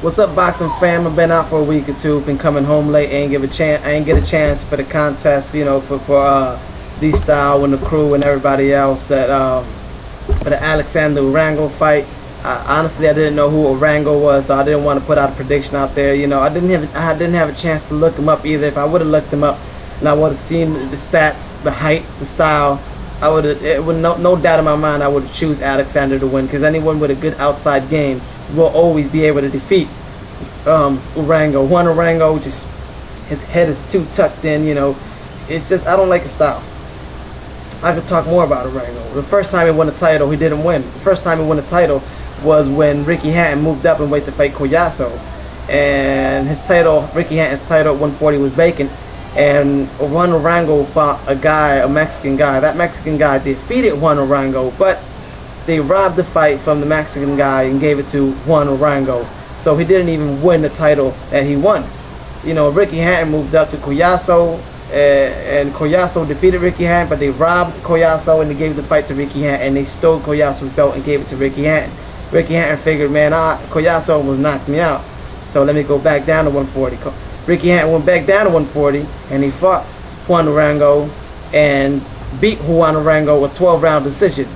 What's up, boxing fam? I've been out for a week or two. Been coming home late. I ain't get a chance for the contest. You know, for D-Style and the crew and everybody else that for the Alexander Urango fight. Honestly, I didn't know who Urango was, so I didn't want to put out a prediction out there. You know, I didn't have a chance to look him up either. If I would have looked him up and I would have seen the stats, the height, the style, I would have. It would no doubt in my mind I would choose Alexander to win, because anyone with a good outside game will always be able to defeat Urango. Urango, just his head is too tucked in. You know, it's just I don't like his style. I could talk more about Urango. The first time he won a title, he didn't win. The first time he won a title was when Ricky Hatton moved up and went to fight Collazo, and his title, Ricky Hatton's title at 140, was vacant. And Urango fought a Mexican guy. That Mexican guy defeated Urango, but they robbed the fight from the Mexican guy and gave it to Urango. So he didn't even win the title that he won. You know, Ricky Hatton moved up to Collazo, and Collazo defeated Ricky Hatton, but they robbed Collazo and they gave the fight to Ricky Hatton, and they stole Collazo's belt and gave it to Ricky Hatton. Ricky Hatton figured, man, Collazo was knocked me out, so let me go back down to 140. Ricky Hatton went back down to 140, and he fought Urango and beat Urango with a 12-round decision.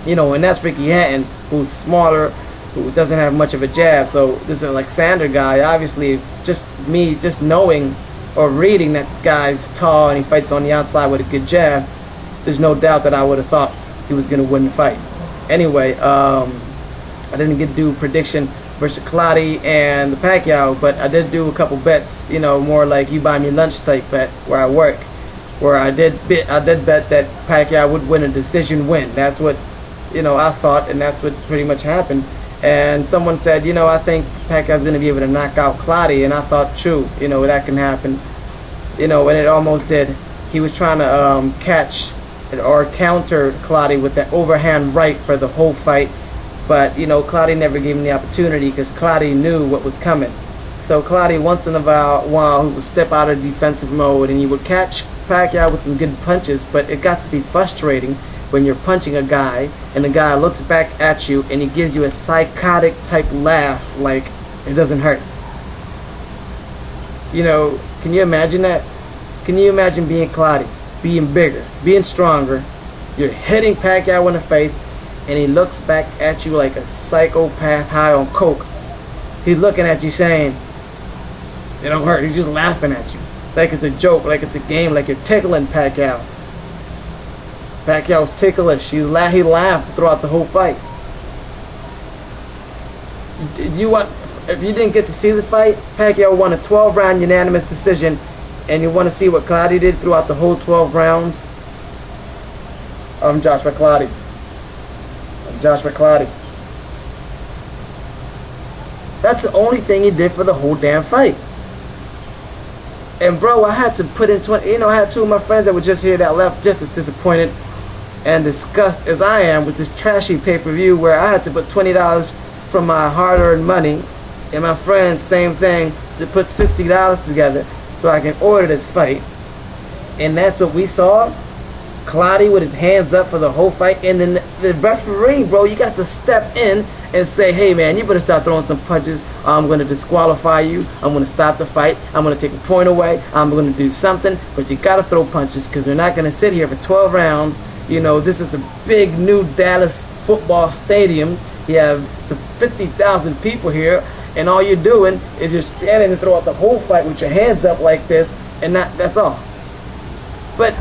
You know, and that's Ricky Hatton, who's smaller, who doesn't have much of a jab. So this Alexander guy, obviously, just knowing or reading that this guy's tall and he fights on the outside with a good jab, there's no doubt that I would have thought he was going to win the fight. Anyway, I didn't get to do a prediction versus Clottey and the Pacquiao, but I did do a couple bets, you know, more like you buy me lunch type bet where I work, where I did bet that Pacquiao would win a decision win. That's what, you know, I thought, and that's what pretty much happened. And someone said, you know, I think Pacquiao's going to be able to knock out Clottey, and I thought, true, you know, that can happen. You know, and it almost did. He was trying to catch or counter Clottey with that overhand right for the whole fight. But, you know, Clottey never gave him the opportunity because Clottey knew what was coming. So Clottey, once in a while, he would step out of defensive mode and he would catch Pacquiao with some good punches, but it got to be frustrating when you're punching a guy and the guy looks back at you and he gives you a psychotic type laugh like it doesn't hurt. You know, can you imagine that? Can you imagine being Clottey, being bigger, being stronger, you're hitting Pacquiao in the face, and he looks back at you like a psychopath high on coke. He's looking at you saying, it don't hurt. He's just laughing at you like it's a joke, like it's a game, like you're tickling Pacquiao. Pacquiao's ticklish. He laughed throughout the whole fight. If you didn't get to see the fight, Pacquiao won a 12-round unanimous decision, and you want to see what Clottey did throughout the whole 12 rounds? I'm Joshua Clottey. That's the only thing he did for the whole damn fight. And bro, I had to put in 20, you know, I had two of my friends that were just here that left just as disappointed and disgusted as I am with this trashy pay-per-view, where I had to put $20 from my hard-earned money, and my friends, same thing, to put $60 together so I can order this fight. And that's what we saw. Clottey with his hands up for the whole fight, and then the referee, bro, you got to step in and say, hey man, you better start throwing some punches, I'm going to disqualify you, I'm going to stop the fight, I'm going to take a point away, I'm going to do something, but you got to throw punches, because we're not going to sit here for 12 rounds. You know, this is a big new Dallas football stadium. You have some 50,000 people here, and all you're doing is you're standing and throughout the whole fight with your hands up like this, and that's all. But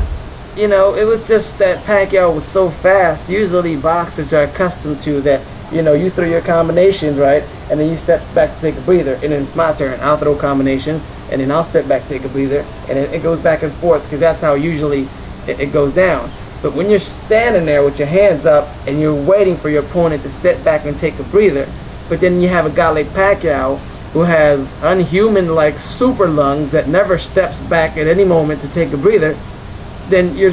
you know, it was just that Pacquiao was so fast. Usually boxers are accustomed to that, you know, you throw your combinations, right, and then you step back to take a breather, and then it's my turn. I'll throw a combination, and then I'll step back to take a breather, and then it goes back and forth, because that's how usually it goes down. But when you're standing there with your hands up and you're waiting for your opponent to step back and take a breather, but then you have a guy like Pacquiao who has unhuman-like super lungs that never steps back at any moment to take a breather, then you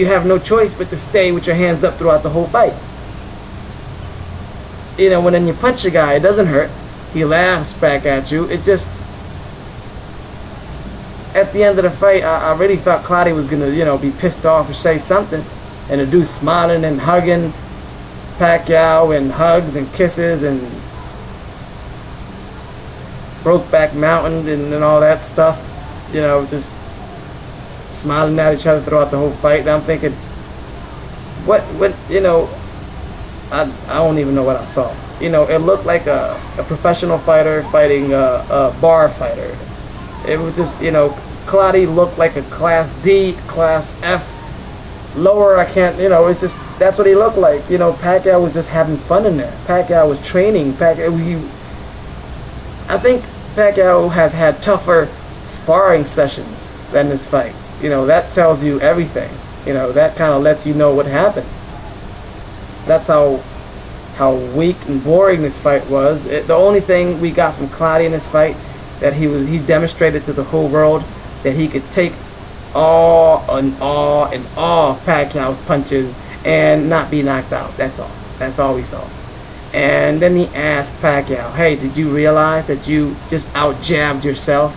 have no choice but to stay with your hands up throughout the whole fight. You know, when you punch a guy, it doesn't hurt. He laughs back at you. It's just, at the end of the fight, I really thought Clottey was going to, you know, be pissed off or say something. And the dude smiling and hugging Pacquiao, and hugs and kisses, and Brokeback Mountain and all that stuff, you know, just smiling at each other throughout the whole fight. And I'm thinking, what, you know, I don't even know what I saw. You know, it looked like a professional fighter fighting a bar fighter. It was just, you know, Clottey looked like a Class D, Class F, lower. I can't, you know, it's just, that's what he looked like. You know, Pacquiao was just having fun in there. Pacquiao was training. I think Pacquiao has had tougher sparring sessions than this fight. You know, that tells you everything. You know, that kind of lets you know what happened. That's how weak and boring this fight was. The only thing we got from Clottey in this fight, that he demonstrated to the whole world that he could take all of Pacquiao's punches and not be knocked out. That's all. That's all we saw. And then he asked Pacquiao, "Hey, did you realize that you just out-jabbed yourself?"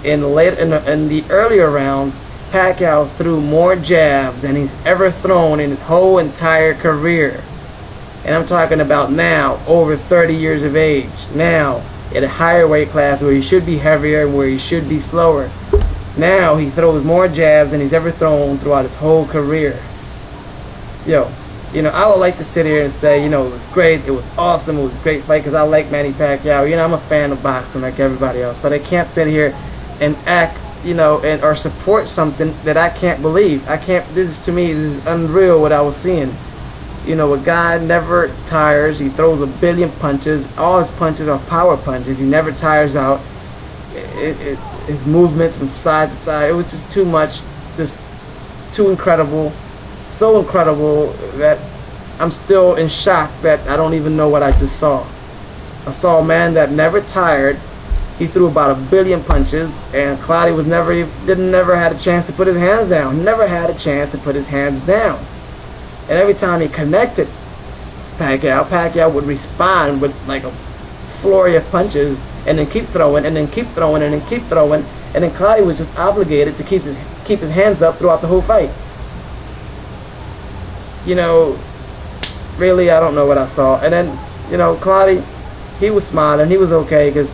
In the earlier rounds, Pacquiao threw more jabs than he's ever thrown in his whole entire career. And I'm talking about now, over 30 years of age. Now, at a higher weight class where he should be heavier, where he should be slower. Now, he throws more jabs than he's ever thrown throughout his whole career. Yo, you know, I would like to sit here and say, you know, it was great, it was awesome, it was a great fight, because I like Manny Pacquiao. You know, I'm a fan of boxing like everybody else. But I can't sit here and act, you know, or support something that I can't believe. I can't, to me, this is unreal what I was seeing. You know, a guy never tires. He throws a billion punches. All his punches are power punches. He never tires out. His movements from side to side, it was just too much, just too incredible. So incredible that I'm still in shock that I don't even know what I just saw. I saw a man that never tired. He threw about 1 billion punches, and Clottey was never had a chance to put his hands down. Never had a chance to put his hands down. And every time he connected Pacquiao would respond with like a flurry of punches, and then keep throwing, and then keep throwing, and then keep throwing, and then Clottey was just obligated to keep his hands up throughout the whole fight. You know, really, I don't know what I saw. And then, you know, Clottey, he was smiling. He was okay, because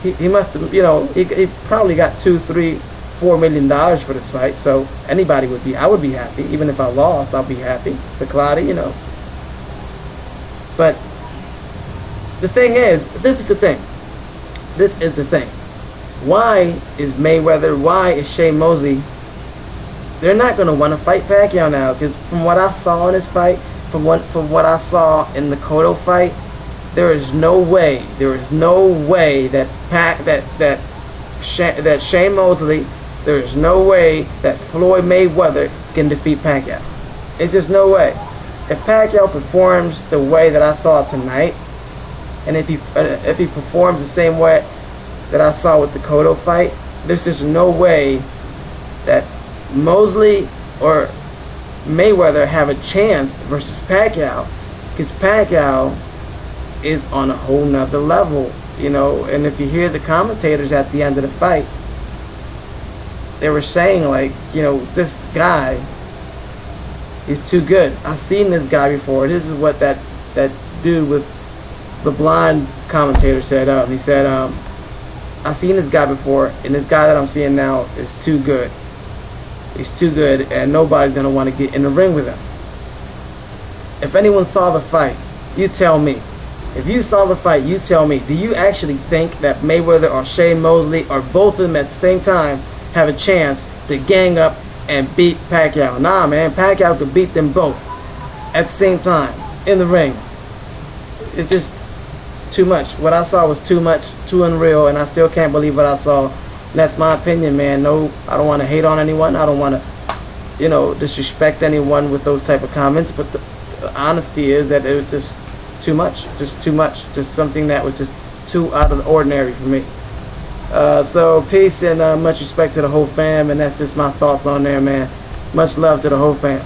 he must have, you know, he probably got $2, $3, $4 million for this fight. So anybody would be, I would be happy. Even if I lost, I'll be happy for Clottey, you know. But the thing is, this is the thing. This is the thing. Why is Mayweather, why is Shane Mosley, they're not going to want to fight Pacquiao now? Because from what I saw in this fight, from what I saw in the Cotto fight, there is no way that Shane Mosley, there is no way that Floyd Mayweather can defeat Pacquiao. It's just no way. If Pacquiao performs the way that I saw tonight, and if he performs the same way that I saw with the Cotto fight, there's just no way that Mosley or Mayweather have a chance versus Pacquiao, because Pacquiao is on a whole nother level, you know. And if you hear the commentators at the end of the fight, they were saying, like, you know, this guy is too good. I've seen this guy before. This is what that dude with the blonde commentator said. He said, I've seen this guy before, and this guy that I'm seeing now is too good. He's too good, and nobody's going to want to get in the ring with him. If anyone saw the fight, you tell me. If you saw the fight, you tell me. Do you actually think that Mayweather or Shane Mosley or both of them at the same time have a chance to gang up and beat Pacquiao? Nah, man. Pacquiao could beat them both at the same time in the ring. It's just too much. What I saw was too much, too unreal, and I still can't believe what I saw. And that's my opinion, man. No, I don't want to hate on anyone. I don't want to, you know, disrespect anyone with those type of comments. But the honesty is that it was just too much. Just too much. Just something that was just too out of the ordinary for me. So peace and much respect to the whole fam. And that's just my thoughts on there, man. Much love to the whole fam.